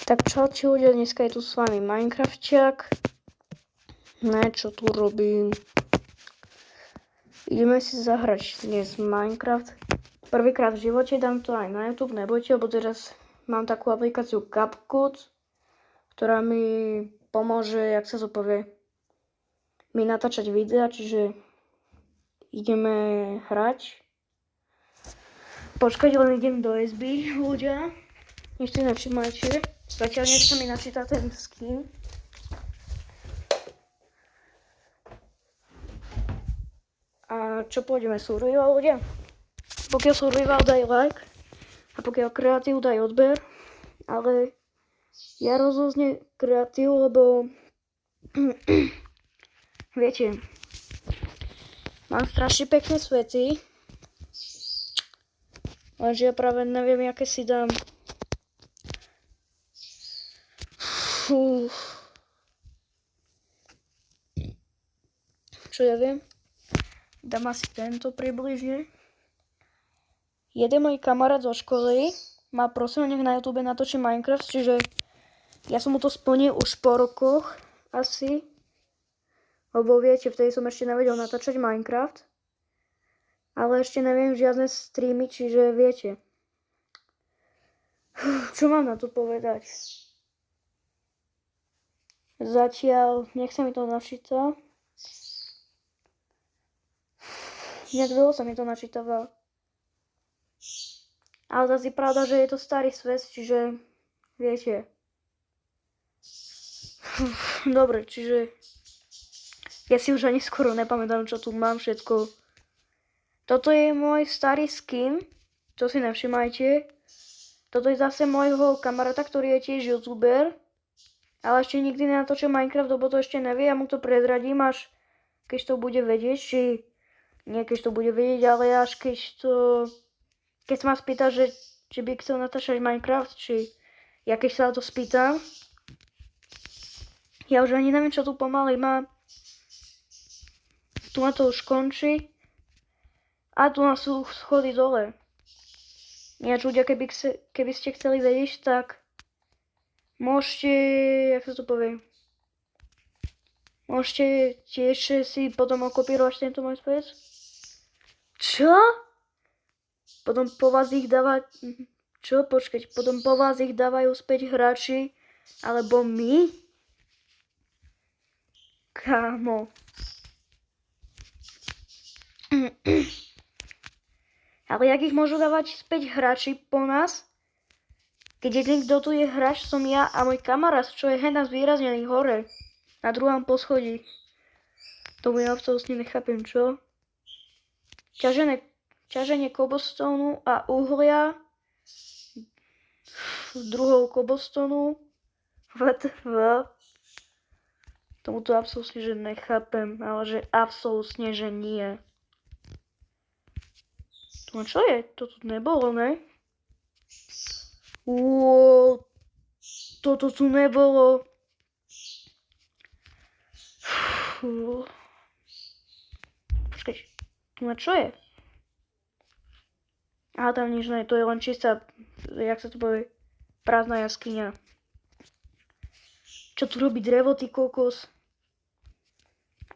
Tak čaute ľudia, dneska je tu s vami Minecraftiak. Ne, čo tu robím? Ideme si zahrať dnes Minecraft. Prvýkrát v živote, dám to aj na YouTube, nebojte, lebo teraz mám takú aplikáciu CapCut, ktorá mi pomôže, jak sa to povie, mi natáčať videa, čiže ideme hrať. Počkať, len idem do SB, ľudia. Ešte nevšimajte. Zatiaľ nechce mi načítať ten skin. A čo pôjdeme? Survival, ľudia? Pokiaľ survival, daj like. A pokiaľ kreatív, daj odber. Ale ja rozhodne kreatív, lebo viete, mám strašne pekné svety. Lenže ja práve neviem, aké si dám. Čo ja viem? Dám asi tento približne. Jeden môj kamarát zo školy ma prosil, nech na YouTube natočí Minecraft, čiže ja som mu to splnil už po rokoch asi. Lebo viete, vtedy som ešte nevedel natáčať Minecraft. Ale ešte neviem žiadne streamy, čiže viete. Čo mám na to povedať? Zatiaľ, nech sa mi to načíta. Nejak dlho sa mi to načítava. Ale zase je pravda, že je to starý svet, čiže viete. Dobre, čiže ja si už ani skoro nepamätám, čo tu mám všetko. Toto je môj starý skin, to si nevšimajte. Toto je zase môjho kamaráta, ktorý je tiež youtuber. Ale ešte nikdy nenatočil Minecraft, lebo to ešte nevie. Ja mu to prezradím, až keď to bude vedieť, či... Nie keď to bude vedieť, ale až keď to... Keď sa ma spýta, že či by chcel natáčať Minecraft, či... Ja keď sa to spýtam... Ja už ani neviem, čo tu pomaly má. Tu na to už končí. A tu na sú schody dole. Ináč ľudia, keby ste chceli vedieť, tak... Môžete, jak sa to povie, môžete tiež si potom okopírovať tento môj svet. Čo? Potom po vás ich dáva... Čo? Počkať, potom po vás ich dávajú späť hráči, alebo my? Kámo. Ale jak ich môžu dávať späť hráči po nás? Keď jeden, kto tu je hráč, som ja a môj kamarát, čo je hneď zvýraznený hore, na druhom poschodí. To mi absolútne nechápem, čo? Ťaženie cobblestoneu a uhlia druhou cobblestoneu. WTF. Tomu to absolútne, že nechápem, ale že absolútne, že nie. No čo je? To tu nebolo, ne? Toto tu nebolo. Počkaj, tu na čo je? Aha, tam nič nie, to je len čistá, jak sa to povie, prázdna jaskyňa. Čo tu robí drevo, ty kokos?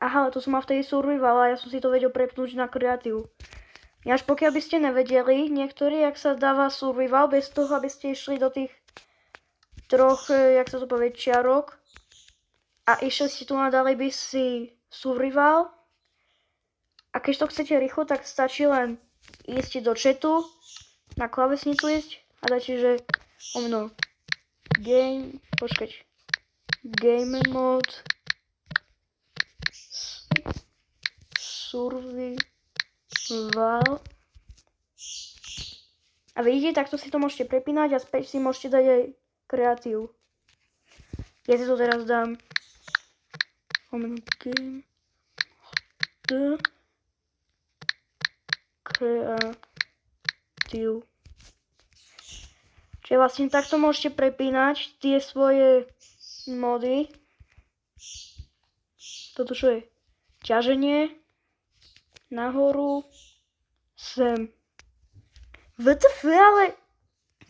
Aha, to som mal vtedy survival a ja som si to vedel prepnúť na kreatív. Až pokiaľ by ste nevedeli, niektorí, jak sa dáva survival, bez toho, aby ste išli do tých troch, jak sa to povie, čiarok a išli ste tu nadalej by si survival. A keď to chcete rýchlo, tak stačí len ísť do chatu, na klávesnicu ísť a dáte, že game mode survival. A vidíte, takto si to môžete prepínať a späť si môžete dať aj kreatív. Ja si to teraz dám. Game kreatív. Čiže vlastne takto môžete prepínať tie svoje mody. Toto čo je? Ťaženie. Nahoru. Sem. WTF, ale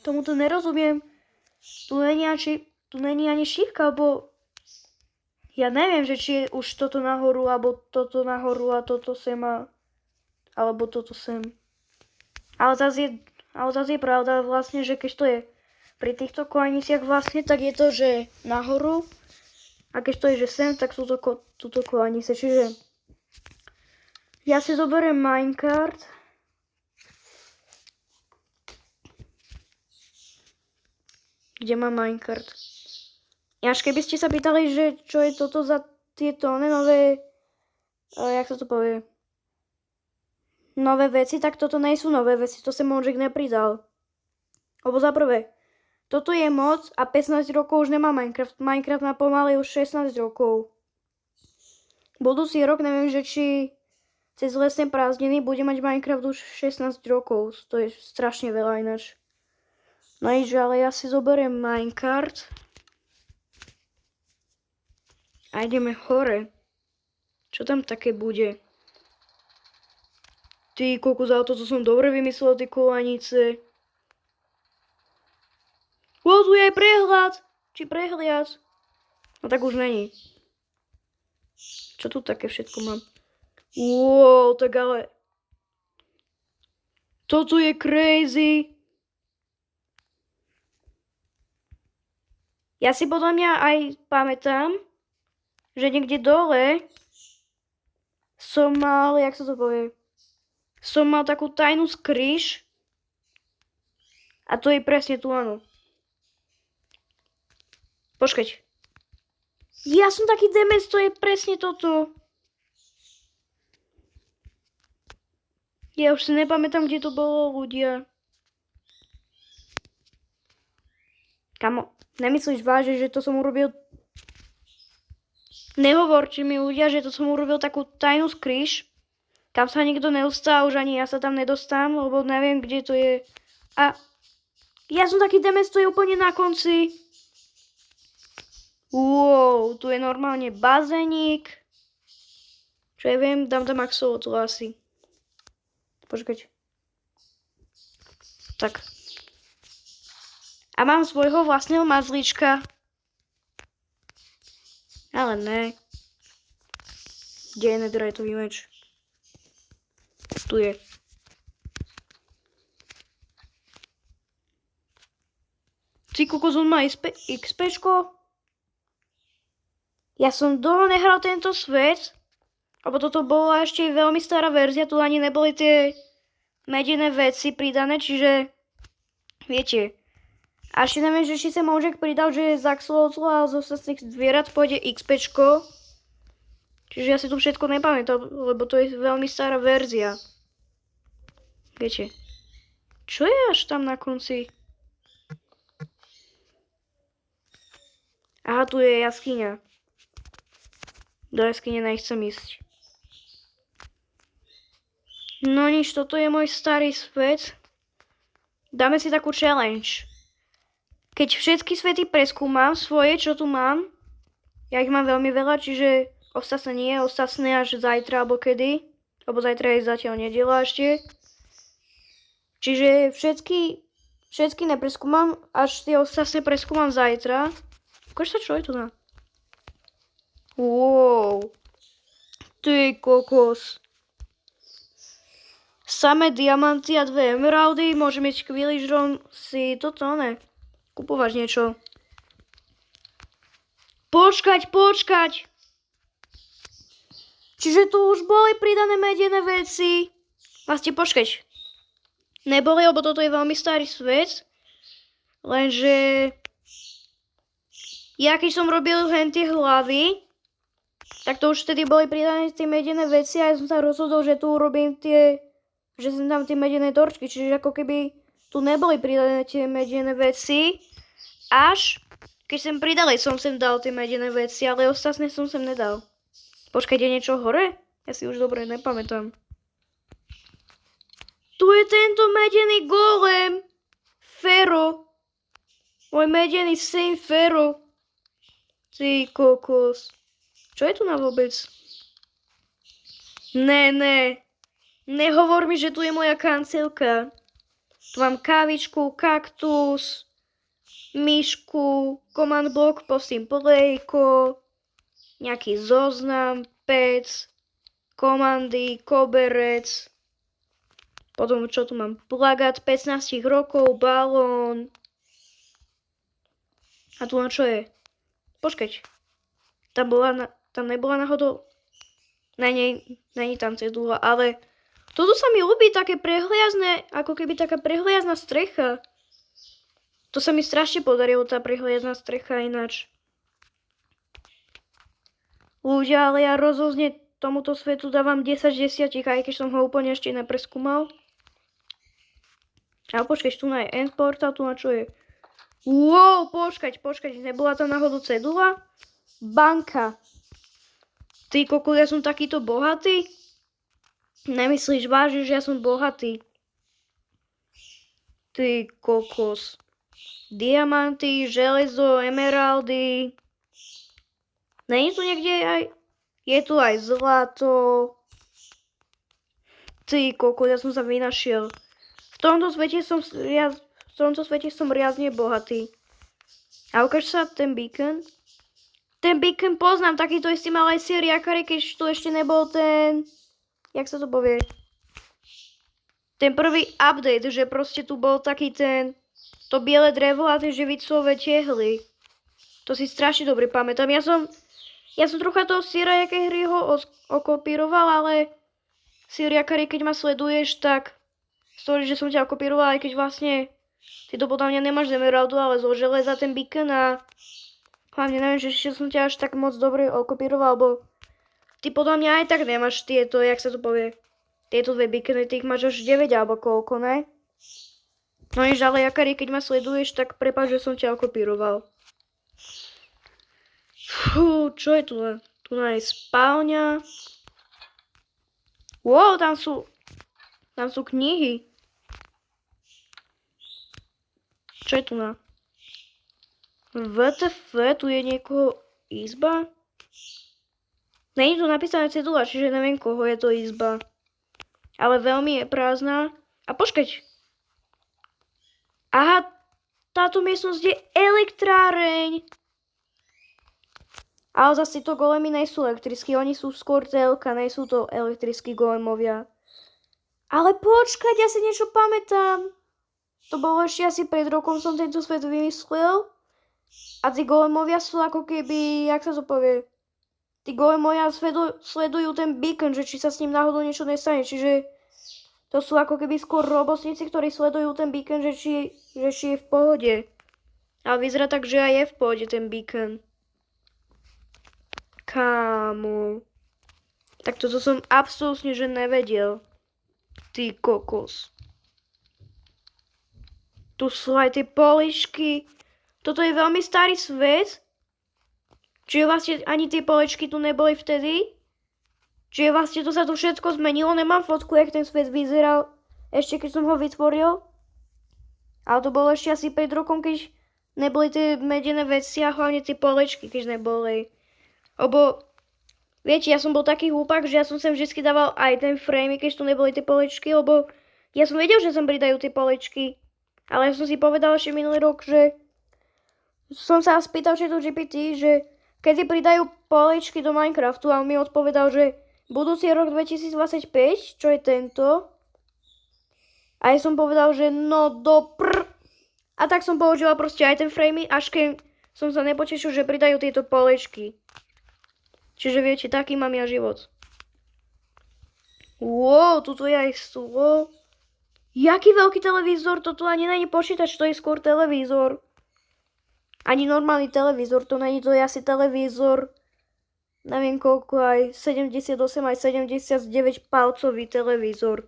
tomuto nerozumiem. Tu není ani šívka, alebo ja neviem, že či je už toto nahoru, alebo toto nahoru a toto sem alebo toto sem. Ale zase je pravda vlastne, že keď to je pri týchto kolaniciach vlastne, tak je to, že nahoru a keď to je, že sem, tak sú to túto kolanice. Čiže ja si zoberiem minecart. Kde mám minecart? Až keby ste sa pýtali, že čo je toto za tieto nové, jak sa to povie, nové veci, tak toto nie sú nové veci, to sa Monžek nepridal. Lebo za prvé, toto je moc a 15 rokov už nemá Minecraft. Minecraft má pomaly už 16 rokov. Budúci rok neviem, že či cez lesné prázdniny bude mať Minecraft už 16 rokov. To je strašne veľa ináč. No nič, ale ja si zoberiem minecart a ideme hore. Čo tam také bude? Ty kokos, za toto som dobre vymyslel, tie kolanice. Tu je aj prehľad. Či prehliad? No tak už není. Čo tu také všetko mám? Wow, tak ale... Toto je crazy. Ja si podľa mňa aj pamätám, že niekde dole som mal, jak sa to povie, som mal takú tajnú skryš a to je presne tu, áno. Počkať. Ja som taký demec, to je presne toto. Ja už si nepamätám, kde to bolo, ľudia. Kamo, nemyslíš vážne, že to som urobil... Nehovorte mi, ľudia, že to som urobil takú tajnú skryš, kam sa nikto nedostal, už ani ja sa tam nedostám, lebo neviem, kde to je. A ja som taký demec, to je úplne na konci. Wow, tu je normálne bazénik. Čo ja viem, dám tam axolotl asi. Počkať. Tak. A mám svojho vlastného mazlíčka. Ale ne. Kde je netheriteový meč? Tu je. Ty kokos, on má XPčko? Ja som dlho nehral tento svet, lebo toto bola ešte veľmi stará verzia, tu ani neboli tie medené veci pridané, čiže viete. A ešte neviem, že či sa Monžek pridal, že z axolotla a z ostatných zvierat pôjde XPčko. Čiže ja si tu všetko nepamätám, lebo to je veľmi stará verzia. Viete. Čo je až tam na konci? Aha, tu je jaskyňa. Do jaskyne nechcem ísť. No nič, toto je môj starý svet. Dáme si takú challenge. Keď všetky svety preskúmam svoje, čo tu mám, ja ich mám veľmi veľa, čiže ostatné nie, ostatné až zajtra alebo kedy, lebo zajtra je zatiaľ nedeľa ešte. Čiže všetky nepreskúmam, až tie ostatné preskúmam zajtra. Ukáž sa, čo je tu na? Wow. Ty kokos. Samé diamanty a 2 emeraldy, môžem ísť k villagerom si toto, ne? Kupovať niečo. Počkať. Čiže tu už boli pridané medené veci. Vlastne počkať. Neboli, lebo toto je veľmi starý svet. Lenže... Ja keď som robil hentie hlavy, tak to už vtedy boli pridané tie medené veci a ja som sa rozhodol, že tu urobím že som tam tie medené torčky, čiže ako keby tu neboli pridané tie medené veci, až keď som pridal, som sem dal tie medené veci, ale ostatné som sem nedal. Počkaj, je niečo hore? Ja si už dobre nepamätám. Tu je tento medený golem. Fero. Môj medený syn Fero. Ty kokos. Čo je tu na vôbec? Ne. Nehovor mi, že tu je moja kancelka. Tu mám kávičku, kaktus. myšku, command block, postím polejko, nejaký zoznam, pec, komandy, koberec, potom čo tu mám, plagát 15 rokov, balón. A tu na čo je? Počkať. Tam nebola náhodou... Není tam cedula, ale... Toto sa mi ľúbi, také prehliazné, ako keby taká prehliazná strecha. To sa mi strašne podarilo, tá prehliazná strecha ináč. Ľudia, ale ja rozhodne tomuto svetu dávam 10 z 10, aj keď som ho úplne ešte nepreskúmal. Ale počkať, tu na je end portal, tu na čo je? Wow, počkať, nebola tam náhodou cedula? Banka. Ty kokos, ja som takýto bohatý? Nemyslíš vážne, že ja som bohatý? Ty kokos. Diamanty, železo, emeraldy. Není tu niekde aj... Je tu aj zlato. Ty kokos, ja som sa vynašiel. V tomto svete som riadne bohatý. A ukáž sa ten beacon. Ten beacon poznám, takýto istý mal aj Syriakari, keď tu ešte nebol ten... Jak sa to povie? Ten prvý update, že proste tu bol taký ten... To biele drevo a tie živicové tehly. To si strašne dobre pamätám. Ja som trocha toho Syriakariho okopíroval, ale Syriakari, keď ma sleduješ, tak... Sorry, že som ťa okopíroval, aj keď vlastne... Ty to podľa mňa nemáš z emeraldu, ale zo železa ten beacon a... Hlavne neviem, že ešte som ťa až tak moc dobre okopíroval, lebo... Ty podľa mňa aj tak nemáš tieto, jak sa to povie, tieto dve beacony, ty ich máš až 9 alebo koľko, ne? No nič, ale Jakari, keď ma sleduješ, tak prepáč, že som ťa okopíroval. Fú, čo je tu? Tu je spálňa. Wow, tam sú knihy. Čo je tu na? WTF, tu je niekoho izba? Není tu napísané cedula, čiže neviem, koho je to izba. Ale veľmi je prázdna. A počkať. Aha, táto miestnosť je elektráreň. Ale zase to golemy nejsú elektrickí, oni sú skôr telka, nejsú to elektrickí golemovia. Ale počkať, ja si niečo pamätám. To bolo ešte asi pred rokom som tento svet vymyslel. A tí golemovia sú ako keby, jak sa to povie... Tí golemovia sledujú ten beacon, že či sa s ním náhodou niečo nestane. Čiže to sú ako keby skôr robotníci, ktorí sledujú ten beacon, že či je v pohode. Ale vyzerá tak, že aj je v pohode ten beacon. Kámo. Tak toto som absolútne že nevedel. Ty kokos. Tu sú aj tie poličky. Toto je veľmi starý svet. Čiže vlastne ani tie polečky tu neboli vtedy. Čiže vlastne to sa tu všetko zmenilo. Nemám fotku, jak ten svet vyzeral ešte keď som ho vytvoril. Ale to bolo ešte asi 5 rokov, keď neboli tie medené veci a hlavne tie polečky, keď neboli. Lebo, viete, ja som bol taký hlupák, že ja som sem vždy dával aj ten frame, keď tu neboli tie polečky, lebo ja som vedel, že sem pridajú tie polečky. Ale ja som si povedal ešte minulý rok, že som sa spýtal ChatGPT, že kedy pridajú polečky do Minecraftu a on mi odpovedal, že budúci rok 2025, čo je tento. A ja som povedal, že no A tak som použila proste aj ten frame, až keď som sa nepotešil, že pridajú tieto polečky. Čiže viete, taký mám ja život. Wow, tuto je aj stôl. Jaký veľký televízor, toto ani není počítač, to je skôr televízor. Ani normálny televízor, to není, to je asi televízor, neviem koľko, aj 78, aj 79 palcový televízor.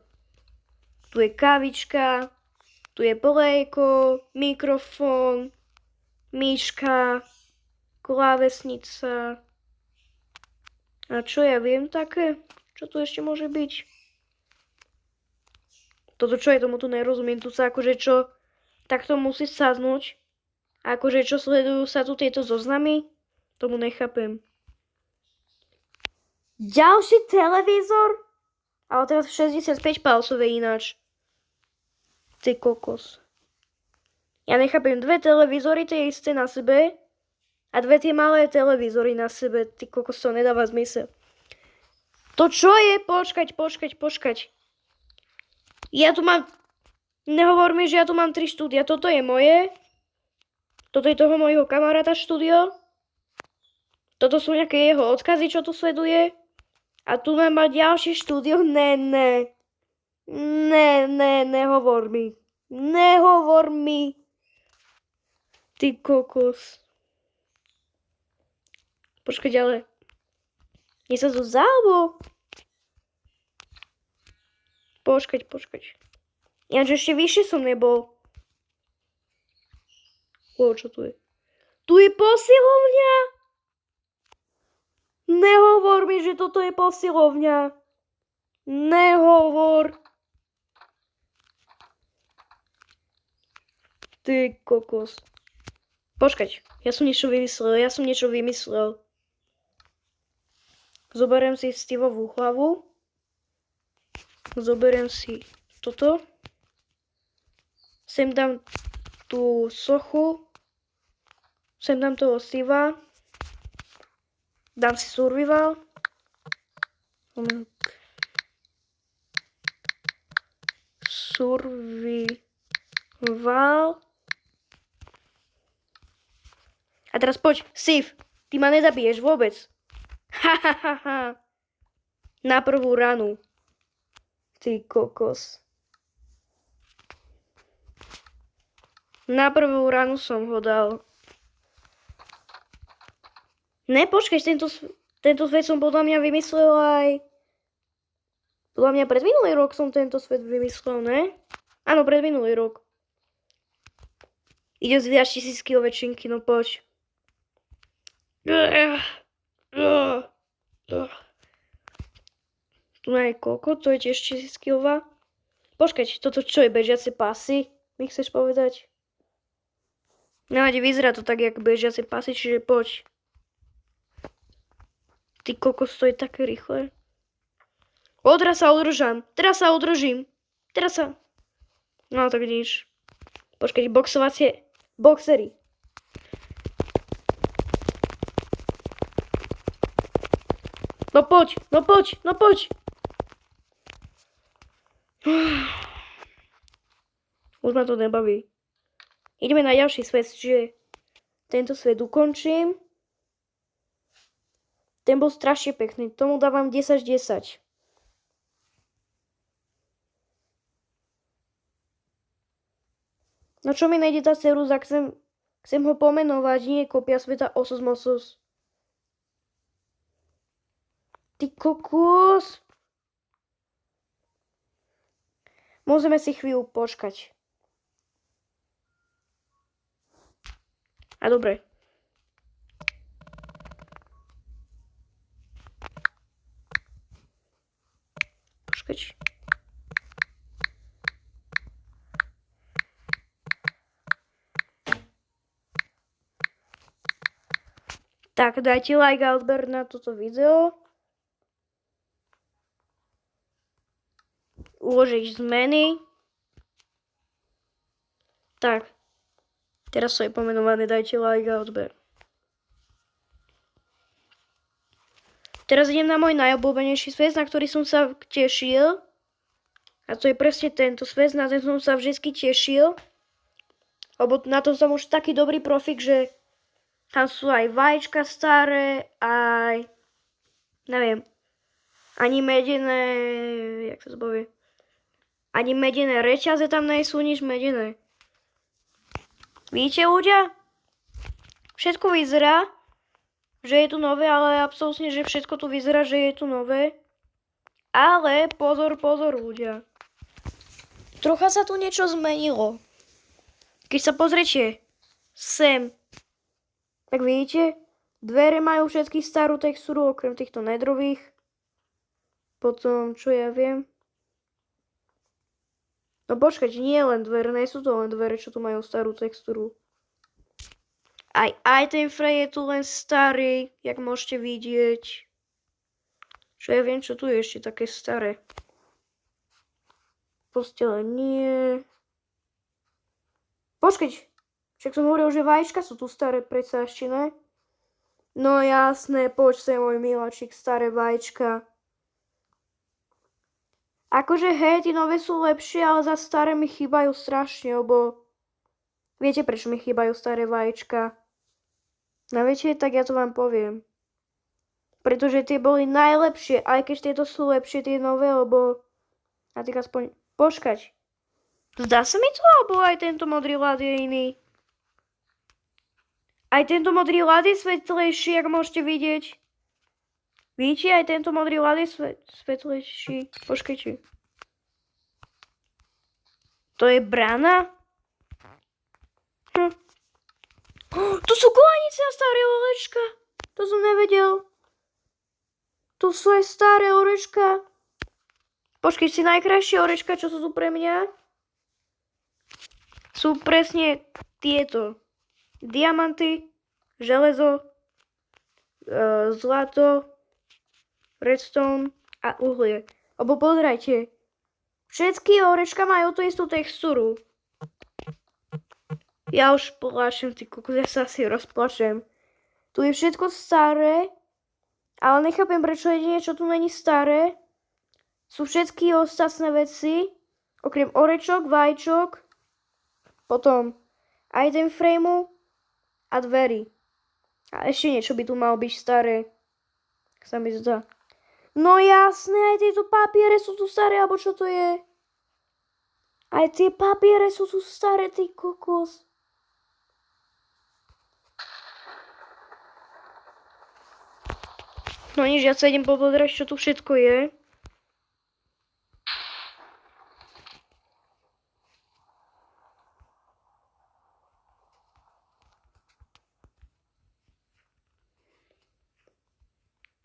Tu je kávička, tu je polejko, mikrofón, myška, klávesnica. A čo ja viem také? Čo tu ešte môže byť? Toto čo je, tomu tu nerozumiem, tu sa akože čo, takto musí sadnúť. A akože čo sledujú sa tu tieto zoznamy? Tomu nechápem. Ďalší televízor? Ale teraz 65 palcové ináč. Ty kokos. Ja nechápem, dve televízory tie isté na sebe a dve tie malé televízory na sebe. Ty kokos, to nedáva zmysel. To čo je? Počkať. Ja tu mám... Nehovor mi, že ja tu mám 3 štúdia. Toto je moje. Toto je toho mojho kamaráta štúdio. Toto sú nejaké jeho odkazy, čo tu sleduje. A tu mám mať ďalšie štúdio. Nehovor mi. Nehovor mi. Ty kokos. Počkať, ale... Je sa tu záľbo. Počkať. Ináč ešte vyššie som nebol. Čo tu je? Tu je posilovňa. Nehovor mi, že toto je posilovňa. Nehovor. Ty kokos. Počkať, ja som niečo vymyslel. Zoberiem si Steveovú hlavu. Zoberiem si toto. Sem dám tú sochu. Sem dám toho Steva. Dám si survival. Survival. A teraz poď, Steve, ty ma nezabiješ vôbec. Na prvú ranu. Ty kokos. Na prvú ranu som ho dal. Ne, počkaj, tento svet som podľa mňa vymyslel aj... Podľa mňa pred minulý rok som tento svet vymyslel, ne? Áno, pred minulý rok. Idem zviať 1000 kg väčšinky, no poď. Tu je koľko? To je tiež 1000 kg. Počkať, toto čo je, bežiace pasy? Mi chceš povedať? No, vyzerá to tak, jak bežiace pasy, čiže poď. Ty kokos, to je také rýchle. Teraz sa udržím. No, tak nič. Počkať, boxovacie... Boxery. No poď. Už ma to nebaví. Ideme na ďalší svet, čiže tento svet ukončím. Ten bol strašne pekný, tomu dávam 10/10. No čo mi nejde tá Ceruza, chcem ho pomenovať, nie kopia sveta Osos Mosos. Ty kokos. Môžeme si chvíľu počkať. A dobre. Počkať. Tak, dajte like a odber na toto video. Uložiť zmeny. Tak. Teraz sú je pomenované, dajte like a odber. Teraz idem na môj najobľúbenejší svet, na ktorý som sa tešil. A to je presne tento svet, na ten som sa vždy tešil. Lebo na to som už taký dobrý profik, že tam sú aj vajíčka staré, aj... Neviem. Ani medené... Jak sa to povie? Ani medené reťaze tam nie sú, nič medené. Vidíte, ľudia? Všetko vyzerá, že je tu nové, ale absolútne, že všetko tu vyzerá, že je tu nové. Ale pozor, ľudia. Trocha sa tu niečo zmenilo. Keď sa pozriete sem, tak vidíte, dvere majú všetky starú textúru, okrem týchto nedrových. Potom, čo ja viem. No počkať, nie len dvere, nie sú to len dvere, čo tu majú starú textúru. Aj ten frej je tu len starý, jak môžete vidieť. Čo ja viem, čo tu je ešte také staré. Postele nie. Počkať, Však som hovoril, že vajíčka sú tu staré, predsa ešte ne? No jasné, poď sem, môj miláčik, staré vajíčka. Akože hej, tie nové sú lepšie, ale za staré mi chýbajú strašne, lebo viete, prečo mi chýbajú staré vajíčka? No viete, tak ja to vám poviem. Pretože tie boli najlepšie, aj keď tieto sú lepšie, tie nové, lebo a tak aspoň počkať. Zdá sa mi to, alebo aj tento modrý ľad je iný? Aj tento modrý ľad je svetlejší, ako môžete vidieť. Vidíte, aj tento modrý ľad je svetlejší. Počkajte. To je brána? Tu sú kolanice a staré orečka. To som nevedel. Tu sú aj staré orečka. Počkej, si najkrajšie orečka, čo sú tu pre mňa? Sú presne tieto. Diamanty, železo, zlato, redstone a uhlie. Lebo pozerajte, všetky orečka majú tú istú textúru. Ja už plačem, ty kokos, ja sa asi rozplačem. Tu je všetko staré, ale nechápem, prečo jedine, čo tu není staré, sú všetky ostatné veci, okrem orečok, vajíčok, potom item frameu a dverí. A ešte niečo by tu malo byť staré, sa mi zdá. No jasné, aj tieto papiere sú tu staré, alebo čo to je? Aj tie papiere sú tu staré, ty kokos. No nič, ja sa idem pozrieť, čo tu všetko je.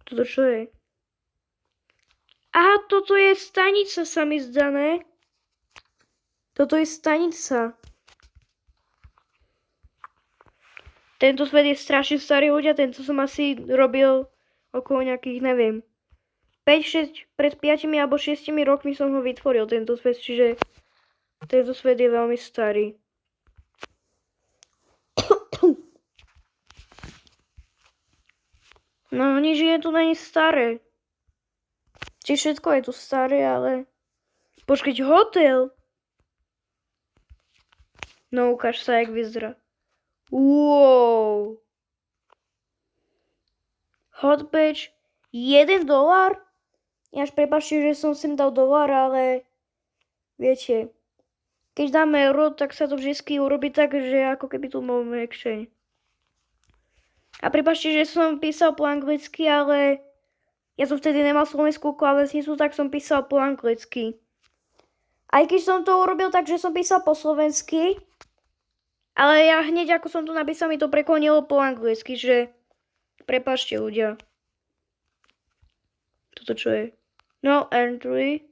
Toto čo je? Aha, toto je stanica, sa mi zdá, ne? Toto je stanica. Tento svet je strašne starý, ľudia, tento som asi robil okolo nejakých, neviem, 5-6, pred 5 alebo 6 rokmi som ho vytvoril, tento svet, čiže tento svet je veľmi starý. No nič je tu není staré. Či všetko je tu staré, ale... Počkať, hotel! No ukáž sa, jak vyzerá. Wow! Hot badge, $1? Až prepáčte, že som sem dal dolár, ale... Viete, keď dáme euro, tak sa to vždy urobí tak, že ako keby tu máme exchange. A prepáčte, že som písal po anglicky, ale ja som vtedy nemal slovenskú klávesnicu, tak som písal po anglicky. Aj keď som to urobil tak, že som písal po slovensky, ale ja hneď ako som to napísal, mi to preklonilo po anglicky, že prepáčte ľudia. Toto čo je? No entry.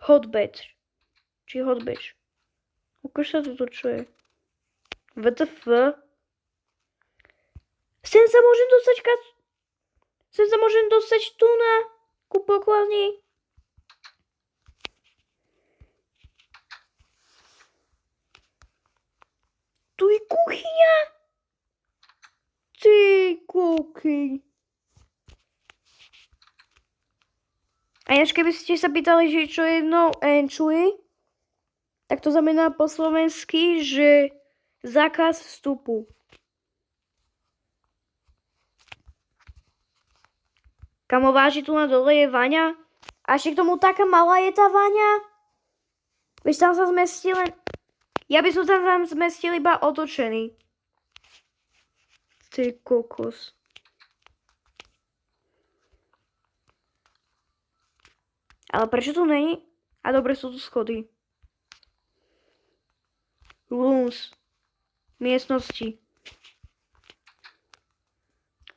Hot badge. Či hot badge. Ukáž sa toto čo je. WTF. Sem sa môžem dostať tu na ku pokladni. Tu je kuchyňa. Ty kuchyň. A až keby ste sa pýtali, že čo je no entry, tak to znamená po slovensky, že zákaz vstupu. Kamo váži, tu na dole je vaňa. A ešte k tomu taká malá je tá vaňa. Víš, tam sa zmestí len... Ja by som tam zmestil iba otočený. Ty kokos. Ale prečo tu není? A dobre, sú tu schody. Rooms. Miestnosti.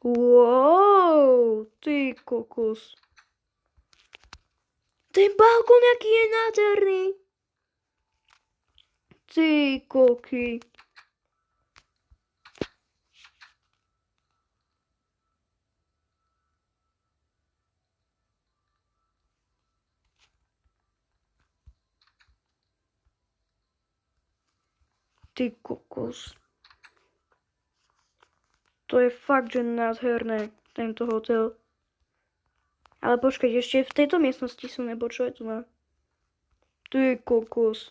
Wow, ty kokos. Ten balkón, aký je nádherný. Ty koky. Ty kokos. To je fakt, že nádherné, tento hotel. Ale počkať, ešte v tejto miestnosti som nebol, čo je tu na... Tu je kokos.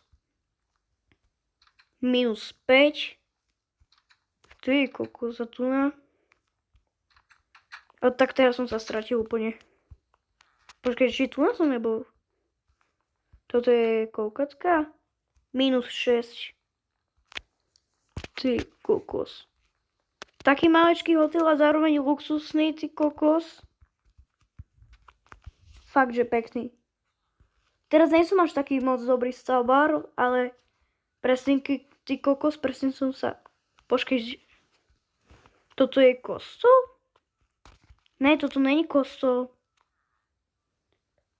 Minus 5. Tu je kokos a tu na... A tak teraz som sa stratil úplne. Počkaj, či tu som nebol? Toto je koľkatka? Minus 6. Ty kokos. Taký malečký hotel a zároveň luxusný, ty kokos. Fakt, že pekný. Teraz nie som až taký moc dobrý stavbár, ale presne ty kokos, presne som sa... Počkej, toto je kostol? Ne, toto není kostol.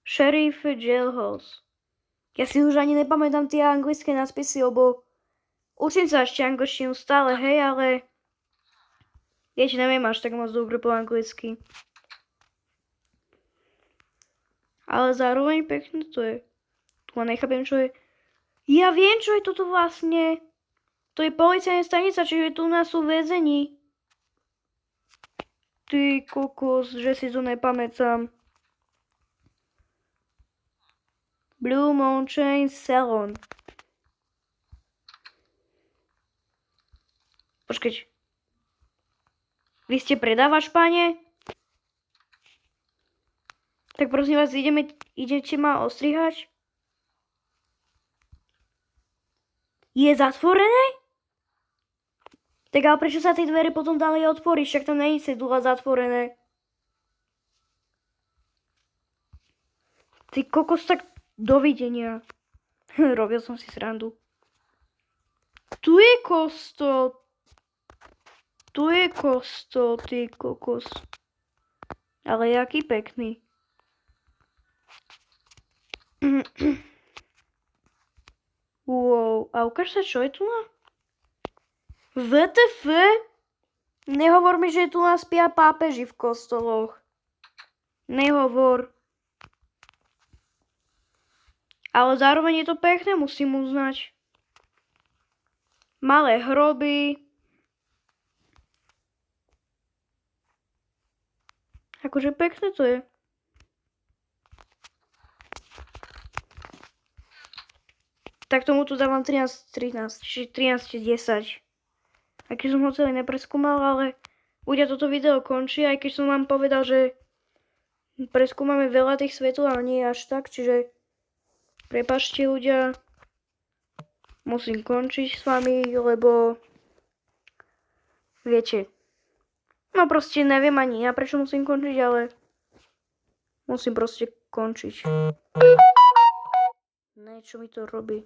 Sheriff Jailhouse. Ja si už ani nepamätám tie anglické nápisy, lebo učím sa ešte angličtinu stále, hej, ale viete, neviem až tak moc dobre po anglicky. Ale zároveň pekné to je. Tu ma nechápem, čo je. Ja viem, čo je toto vlastne. To je policajná stanica, čiže tu nás sú väzení. Ty kokos, že si to nepamätám. Blue Mountain Salon. Počkať. Vy ste predávač, pane? Tak prosím vás, idete ma ostrihať? Je zatvorené? Tak ale prečo sa tie dvere potom dali otvoriť? Však tam není cedula zatvorené. Ty kokos, tak dovidenia. Robil som si srandu. Tu je kostol. Tu je kostol, ty kokos. Ale jaký pekný. Wow, a ukáž sa, čo je tu na? WTF? Nehovor mi, že tu nás spia pápeži v kostoloch. Nehovor. Ale zároveň je to pekné, musím uznať. Malé hroby. Akože pekné to je. Tak tomu tu dávam 13, čiže 13, 10. Aj keď som ho celý nepreskúmal, ale ľudia, toto video končí, aj keď som vám povedal, že preskúmame veľa tých svetov, ale nie až tak, čiže prepáčte ľudia, musím končiť s vami, lebo viete, no proste neviem ani ja, prečo musím končiť, ale musím proste končiť. Ne, čo mi to robí?